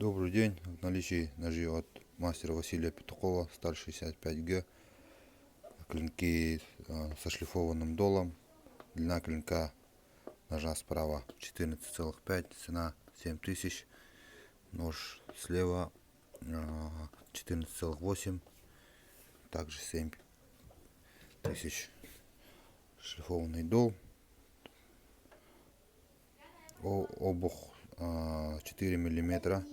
Добрый день. В наличии ножи от мастера Василия Петухова, сталь 65Г, клинки со шлифованным долом. Длина клинка ножа справа 14,5, цена 7000. Нож слева 14,8, также 7000. Шлифованный дол. Обух 4 миллиметра.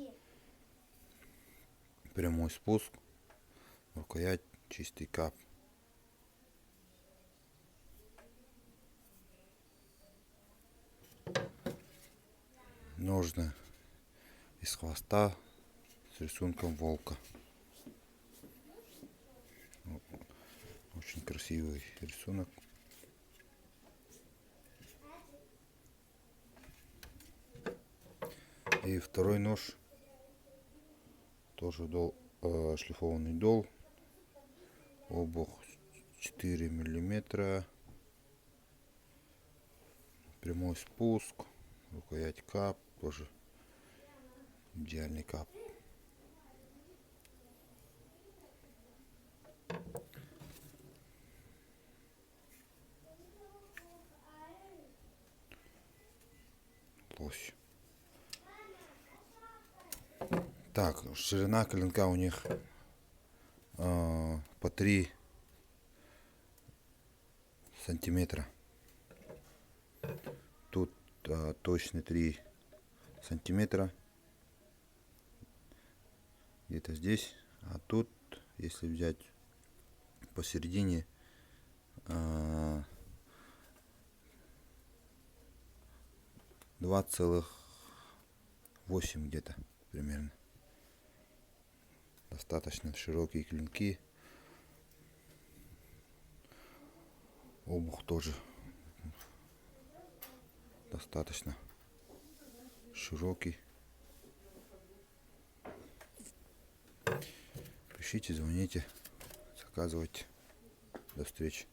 Прямой спуск. Рукоять чистый кап. Ножны из хвоста с рисунком волка. Очень красивый рисунок. И второй нож, тоже шлифованный дол. Обух 4 миллиметра. Прямой спуск. Рукоять кап. Тоже идеальный кап. Лось. Так, ширина клинка у них по 3 сантиметра. Тут точно 3 сантиметра. Где-то здесь. А тут, если взять посередине, 2,8 где-то примерно. Достаточно широкие клинки. Обух тоже достаточно широкий. Пишите, звоните, заказывайте. До встречи.